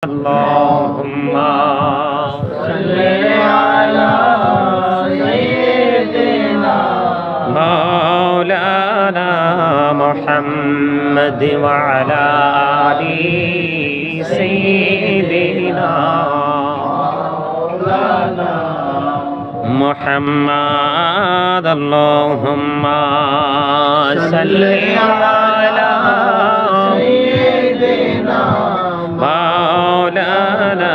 اللهم صل على سيدنا مولانا محمد وعلى آل سيدنا مولانا محمد اللهم صل على سيدنا مولانا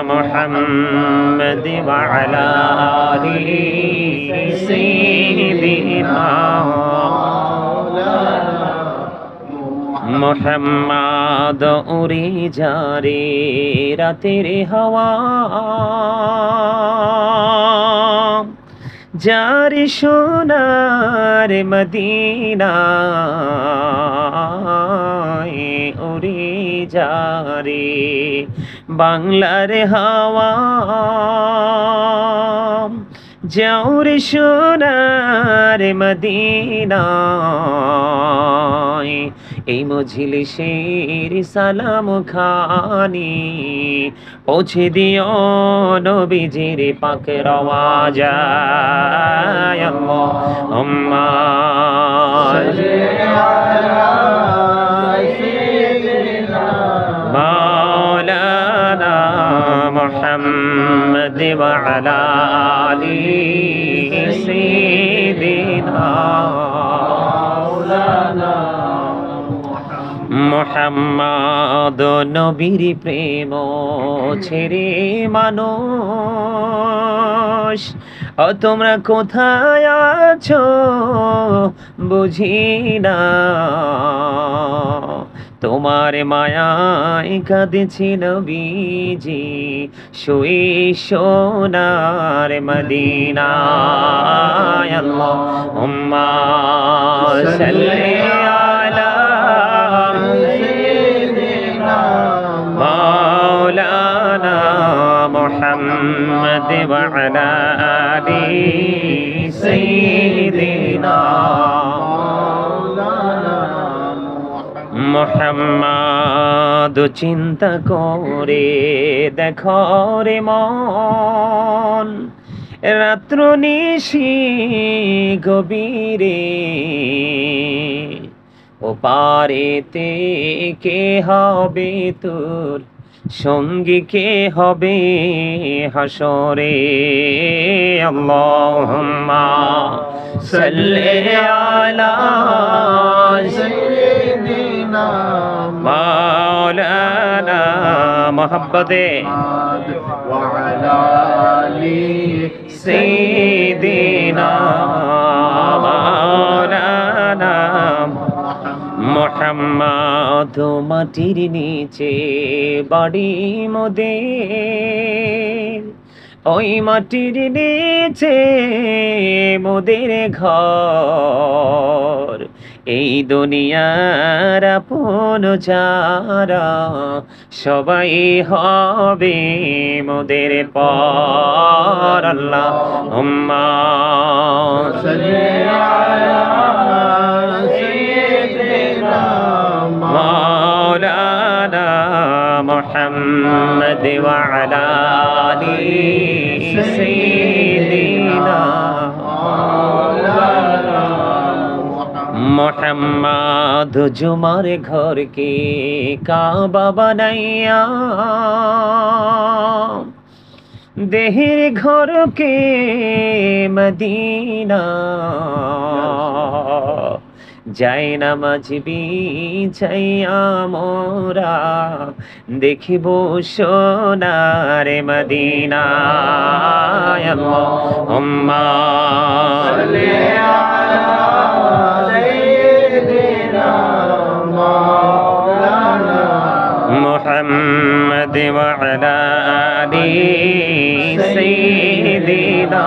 محمد وعلى آل سيدنا محمد উড়ে যারে রাতের হাওয়া যার সোনার মদিনা উড়ে যারে বাংলার হাওয়া যাওর সোনার মদিনা এই মজলিসের সালাম খানি পৌঁছে দিও নবীজির পাকের আওয়াজ আল্লাহুম্মা সাল্লি আলা সাইয়্যিদিনা মাওলানা মুহাম্মদ ওয়া আলা আলি সাইয়্যিদিনা মাওলানা মুহাম্মদ নবীর প্রেম ছেড়ে মানুষ ও তোমরা কোথায় আছো বুঝি না তোমার মায়ায় কাঁদেছে নবীজি শুয়ে সোনার মদিনায় আল্লাহুম্মা সাল্লি আলা সাইয়্যিদিনা মাওলানা মুহাম্মদ ওয়া আলা আলি সাইয়্যিদিনা মুহাম্মদ চিন্তা করে দেখো রে মন রাত্র নিশি গভীরে ও পারেতে কে হবে তোর সঙ্গী কে হবে হাসরে আল্লাহুম্মা সাল্লি আলা সাইয়্যিদিনা মাওলানা মোহাব্বতে ওয়া আলা আলি সাইয়্যিদিনা মাওলানা মুহাম্মদ মাটির নিচে বাড়ি মোদের ওই মাটির নিচে মোদের ঘর এই দুনিয়ার আপন যারা সবাই হবে মোদের পর আল্লাহুম্মা সাল্লি আলা মাওলানা মুহাম্মদ ওয়া আলা আলি সাইয়্যিদিনা মাওলানা মুহাম্মদ জুমার ঘরকে কাবা বানাইয়া দেহের ঘরকে মদিনা যাই নামাজ বিছাইয়া মোরা দেখিব সোনার মদিনা আল্লাহুম্মা সাল্লি আলা সাইয়্যিদিনা মাওলানা মুহাম্মদ ওয়া আলা আলি সাইয়্যিদিনা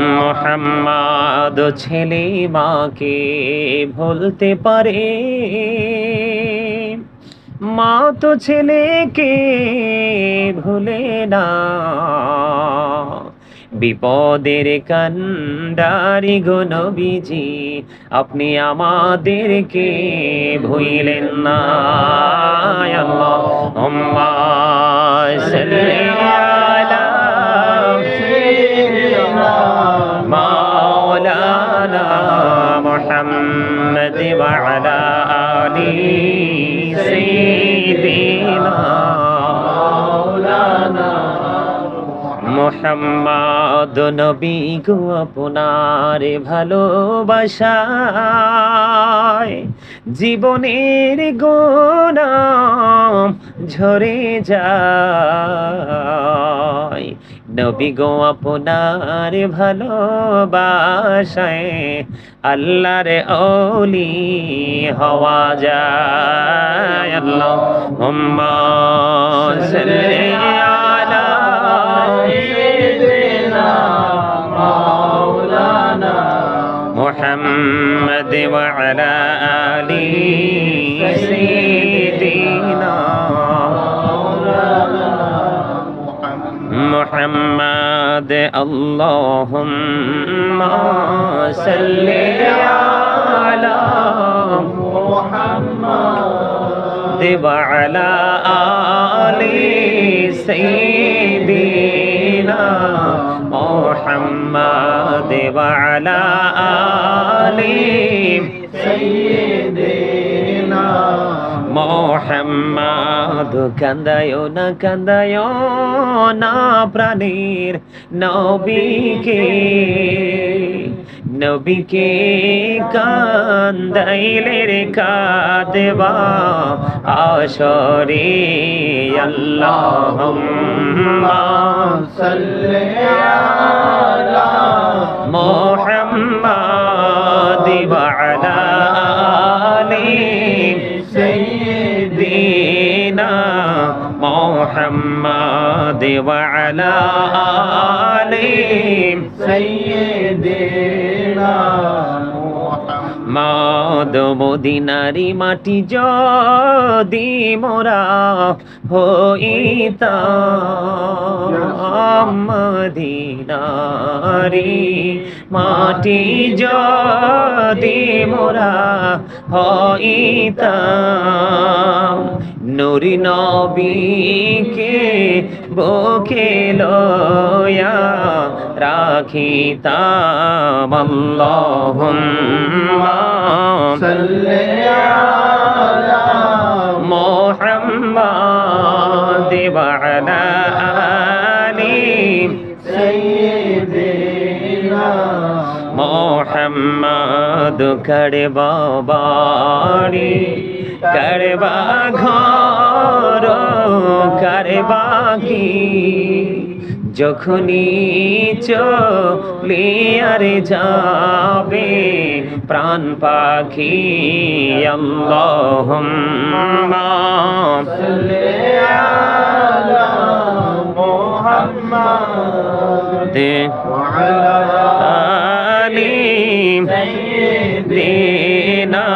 মুহাম্মদ ছেলে মাকে ভুলতে পারে মা তো ছেলেকে ভুলে না বিপদের কান্ডারি গো নবীজি, আপনি আমাদেরকে ভুলিলেন না। আল্লাহুম্মা সাল্লি আলা সাইয়্যিদিনা মাওলানা মুহাম্মদ ওয়া আলা আলি সাইয়্যিদিনা মাওলানা মুহাম্মদ নবী গো, আপনার ভালোবাসায় জীবনের গোলাম ঝরে যায়। নবী গো, আপনার ভালোবাসায় আল্লাহর ওলি হওয়া যায়। আল্লাহুম্মা সাল্লি আলা সাইয়্যিদিনা মাওলানা মুহাম্মদ ওয়া আলা আলি সাইয়্যিদিনা মুহাম্মদ। আল্লাহুম্মা সাল্লি আলা মুহাম্মদ ওয়া আলা আলি সাইয়্যিদিনা মুহাম্মদ ওয়া আলা আলি সাইয়্যিদিনা মুহাম্মদ। কান্দায়ো না প্রাণীর নবীকে, নবীকে কান্দাইলে রে কাঁদবা আসরে। আল্লাহুম্মা সাল্লি আলা মুহাম্মাদ ওয়া আলা আলি সাইয়্যিদিনা মুহাম্মাদ ওয়া আলা আলি সাইয়্যিদিনা মুহাম্মাদ। মদিনারি মাটি যদি মোরা হইতাম, মদিনারি মাটি যদি মোরা হইতাম, নূরি নবীকে বুকে লয়া রাখিতাম। আল্লাহুম্মা সাল্লি আলা মুহাম্মাদ ওয়া আলা আলি সাইয়্যিদিনা মুহাম্মাদ। করবা বাড়ি, করবা ঘর, করবা কি, যখনই চলিয়ার যাবে প্রাণ পাখি। আল্লাহুম্মা সাল্লি আলা মুহাম্মাদ ওয়া আলা আলি সাইয়্যিদিনা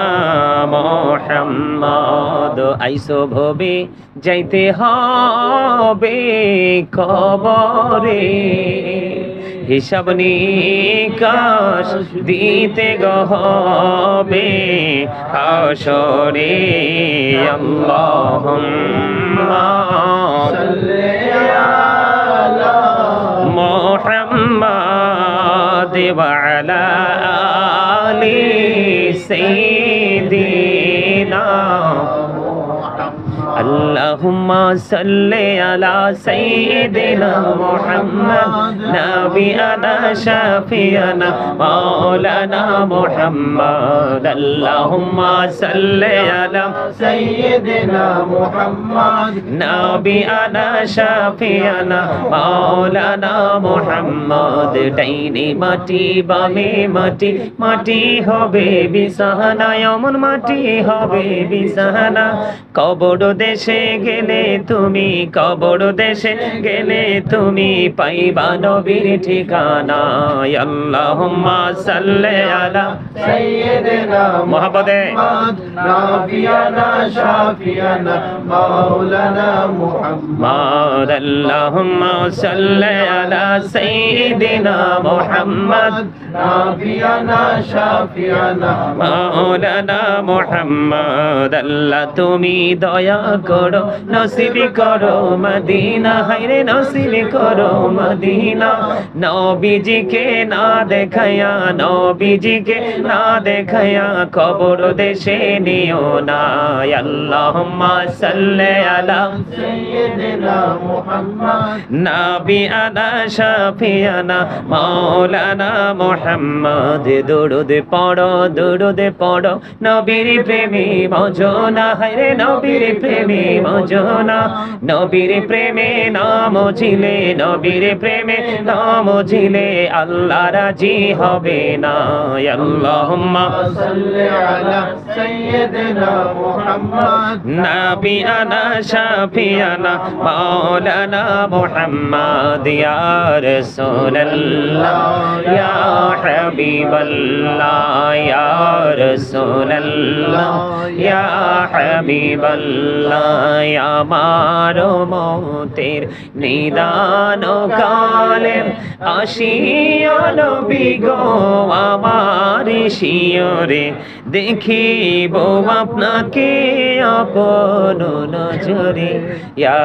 মুহাম্মাদ। আইসো ভবে যাইতে হবে কবরে, হিসাব নিকাশ দিতে হবে হাসরে। আল্লাহুম্মা সাল্লি আলা মুহাম্মাদ ওয়া আলা আলি সাইয়্যিদিনা। আল্লাহুম্মা সাল্লি আলা সাইয়্যিদিনা মুহাম্মদ নাবিয়ানা শাফিয়ানা মাওলানা মুহাম্মদ। আল্লাহুম্মা সাল্লি আলা সাইয়্যিদিনা মুহাম্মদ নাবিয়ানা শাফিয়ানা মাওলানা মুহাম্মদ। ডাইনে মাটি বামে মাটি, মাটি হবে বিছানা, এমন মাটি হবে বিছানা। কবর দেশে গেলে তুমি, কবর দেশে গেলে তুমি পাইবা নবীর ঠিকানা। আল্লাহুম্মা সাল্লি আলা সাইয়্যিদিনা মুহাম্মাদে মুহাম্মাদ নাবিয়ানা শাফিয়ানা মাওলানা মুহাম্মদ। আল্লাহুম্মা সাল্লি আলা সাইয়্যিদিনা মুহাম্মাদ নাবিয়ানা শাফিয়ানা মাওলানা মুহাম্মদ। আল্লাহ তুমি দয়া করো, নসিব করো মদিনা, হায়রে নসিব করো মদিনা। নবীজিকে না দেখায়া, নবীজিকে না দেখায়া কবর দেশে নিও না। আল্লাহুম্মা সাল্লি আলা সাইয়্যিদিনা মুহাম্মদ নাবিয়ানা শাফিয়ানা মাওলানা মুহাম্মদ। দুরুদ পড়ো, দুরুদ পড়ো নবীর প্রেমে মজনা, হায়রে নবীর প্রেমে মজনা। নবীর প্রেমে নাম ছিলে, নবীর প্রেমে নাম ছিলে আল্লাহ রাজি হবে না। আল্লাহুম্মা সাল্লি আলা সাইয়্যিদিনা মুহাম্মদ নাবিয়ানা শাফিয়ানা মাওলানা মুহাম্মদ। ইয়া রাসূলুল্লাহ ইয়া হাবিবাল্লাহ, ইয়া রাসূলুল্লাহ ইয়া হাবিবাল্লাহ। আমার মৌতের নিদান কালে আসিয়া নবী গো আমার শিয়রে, দেখিব আপনাকে আপন নজরে। ইয়া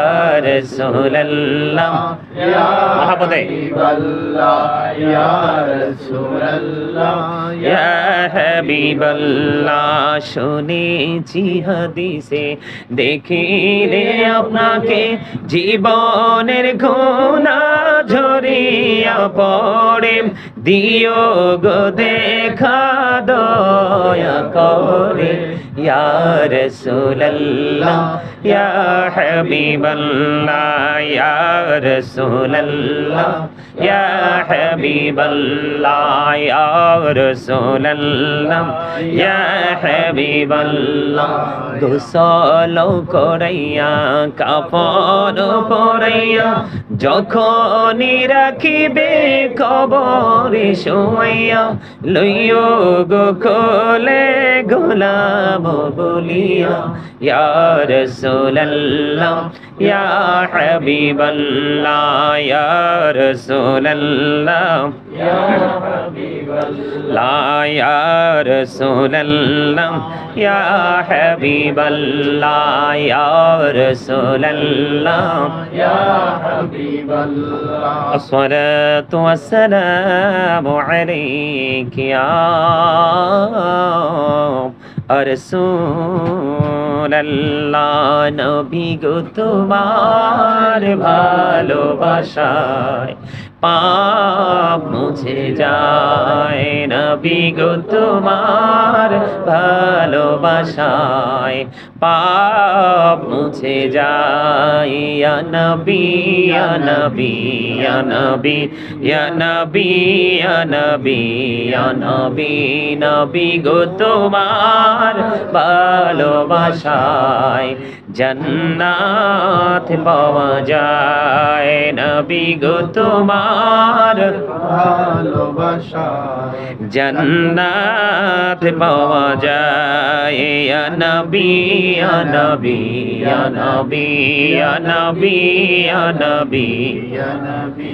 রাসূলুল্লাহ ইয়া মুহাম্মাদে হাবিবাল্লাহ ইয়া রাসূলুল্লাহ ইয়া হাবিবাল্লাহ। শুনেছি হাদিসে দেখিলে আপনাকে জীবনের গুনাহ ঝরিয়া পড়ে, দিও গো দেখা দয়া করে। ইয়া রাসূলুল্লাহ ইয়া হাবিবাল্লাহ, ইয়া রাসূলুল্লাহ ইয়া হাবিবাল্লাহ, ইয়া রাসূলুল্লাহ ইয়া হাবিবাল্লাহ। গোসল করাইয়া কাফন পরাইয়া যখনই রাখিবে কবরে শোয়াইয়া, লইও গো কোলে গোলাম বলিয়া। ইয়া রাসূলুল্লাহ ইয়া হাবিবাল্লাহ, ইয়া রাসূলুল্লাহ ইয়া হাবিবাল্লাহ ইয়া রাসূলুল্লাহ ইয়া হাবিবাল্লাহ, ইয়া রাসূলুল্লাহ ইয়া হাবিবাল্লাহ। আসসালাতু ওয়াসসালামু আলাইকা ইয়া রাসূলুল্লাহ। নবী গো তোমার ভালোবাসায় পাপ মুছে যায়, নবী গো তোমার ভালোবাসায় পাপ মুছে যায়। ইয়া নবী ইয়া নবী ইয়া নবী ইয়া নবী ইয়া নবী ইয়া নবী, নবী গো তোমার ভালোবাসায় জান্নাত পাওয়া যায়, নবী গো তোমার ভালোবাসায় জান্নাত পাওয়া যায়। ইয়া নবী ইয়া নবী ইয়া নবী ইয়া নবী ইয়া নবী ইয়া নবী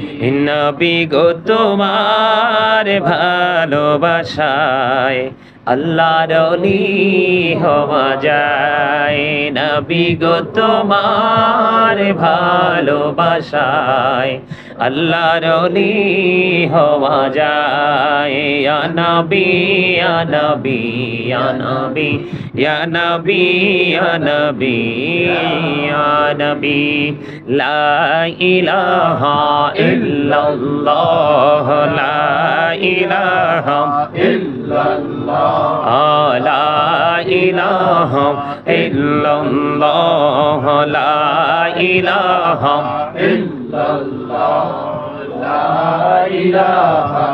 নবী গো তোমার ভালোবাসায় আল্লাহর ওলি হওয়া যায়, নবী গো তোমার ভালোবাসায় আল্লাহর ওলি হওয়া যায়। ইয়া নবী ইয়া নবী ইয়া নবী ইয়া নবী ইয়া নবী ইয়া নবী। লা ইলাহা ইল্লাল্লাহ, লা ইলাহা ইল্লাল্লাহ লা ইলাহা ইল্লাল্লাহ, লা ইলাহা ইল্লাল্লাহ লা ইলাহা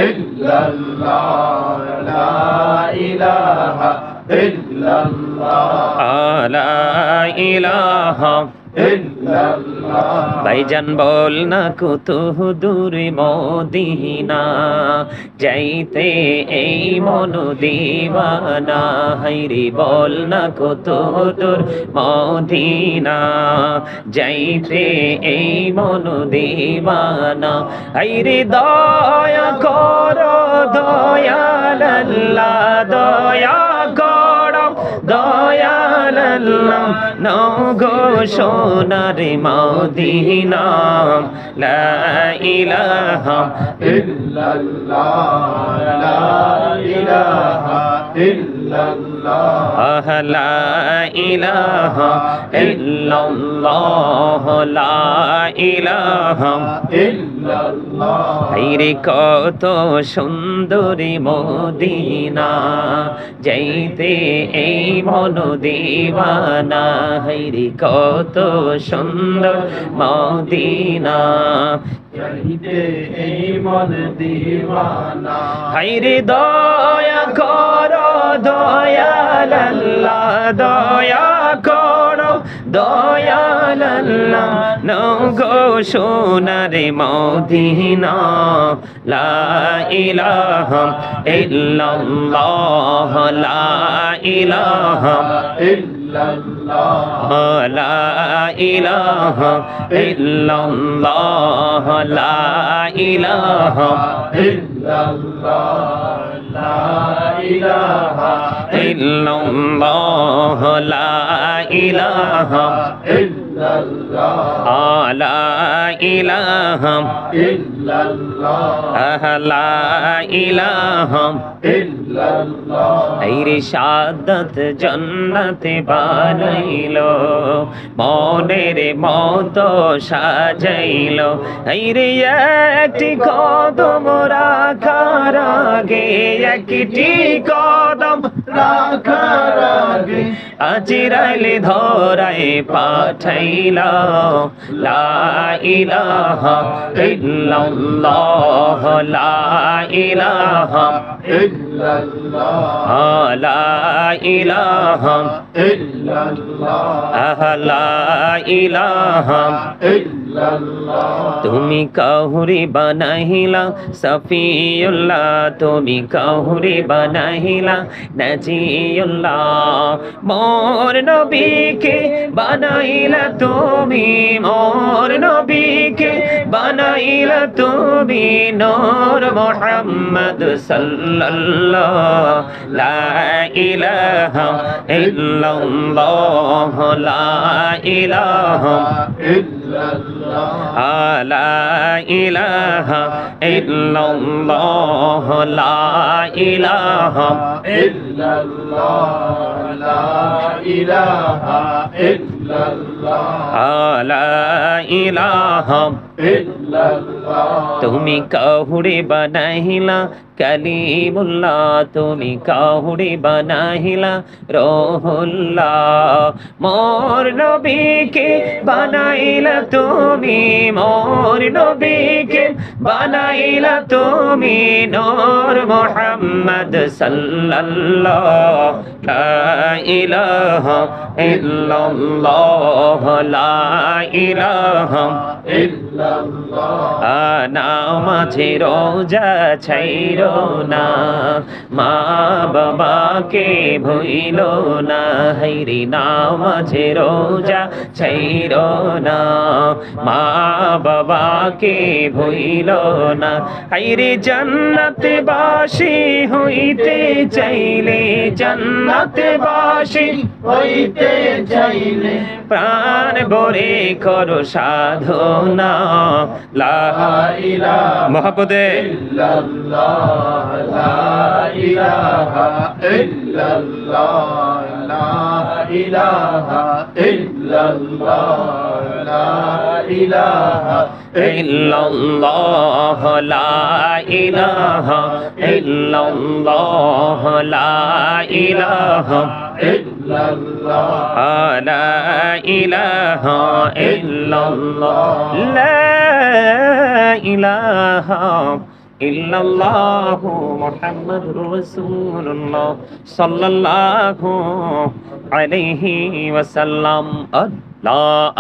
ইল্লাল্লাহ লা ইলাহা illallah, লা ইলাহা illallah, ভাইজান বল না কত দূর মদিনা যাইতে এই মন দিওয়ানা হাইরে বল না কত দূর মদিনা যাইতে এই মন দিওয়ানা হাইরে দয়া করো দয়াল আল্লাহ দয়া করো দয়াল আল্লাহ নাও গো সোনার মদিনা লা ইলাহা illallah, la ilaha illallah, লা ইলাহা ইল্লাল্লাহ লা ইলাহা illallah, হাইরে কত সুন্দরী মদিনা যাইতে এই মন দিওয়ানা হাইরে কত সুন্দর মদিনা যাইতে এই মন দিওয়ানা, হাইরে দয়া করো দয়াল আল্লাহ দয়া করো দয়াল আল্লাহ নাও গো সোনার মদিনা লা ইলাহা ইল্লাল্লাহ লা ইলাহা illallah, লা ইলাহা ইল্লাল্লাহ লা ইলাহা illallah, la ilaha ইল্লাল্লাহ লা ইলাহা illallah, লা ইলাহা illallah, লা ইলাহা illallah, আইরে শাহাদাত জান্নাতে বানাইলো মনের মতো সাজাইলো আইরে একটি কদম রাখার আগে একটি কদম রাখার আগে আজিরাইলে ধরাই পাঠাইলা লা ইলাহা ইল্লাল্লাহ লা ইলাহা illallah, লা ইলাহা illallah, লা ইলাহা illallah, তুমি কাহুরি বানাইলা সফিউল্লাহ তুমি কাহুরি বানাইলা নাজিউল্লাহ মোর নবীকে বানাইলা তুমি মোর নবীকে বানাইলা তুমি নূর মুহাম্মদ সাল্লাল্লাহ লা ইলাহা ইল্লাল্লাহ লা ইলাহা illallah, লা ইলাহা ইল্লাল্লাহ লা ইলাহা illallah, la ilaha illallah, লা ইলাহা illallah, তুমি কাহুরে বানাইলা কালিমুল্লাহ তুমি কাহুরে বানাইলা রহুল্লাহ মোর নবীকে বানাইলা তুমি মোর নবীকে বানাইলা তুমি নূর মুহাম্মদ সাল্লাল্লাহ লা ইলাহা ইল্লাল্লাহ লা ইলাহা illallah, নামাজে রোজা ছাইরো না মা বাবাকে ভুইলো না হাইরে নামাজে রোজা ছাইরো না মা বাবাকে ভুইলো না হাইরে জান্নাতে বাসী হইতে চাইলে জান্নাতে বাসী হইতে চাইলে প্রাণ ভরে করো সাধনা লা ইলাহা মহাপদে illallah, la ilaha illallah, la ilaha illallah, la ilaha ইল্লাল্লাহ লা ইলাহা ইল্লাল্লাহ লা ইলাহা illallah, লা ইলাহা ইল্লাল্লাহ লা ইলাহা ইল্লাল্লাহু মুহাম্মাদুর রাসূলুল্লাহ সাল্লাল্লাহু আলাইহি ওয়াসাল্লাম। আল্লাহ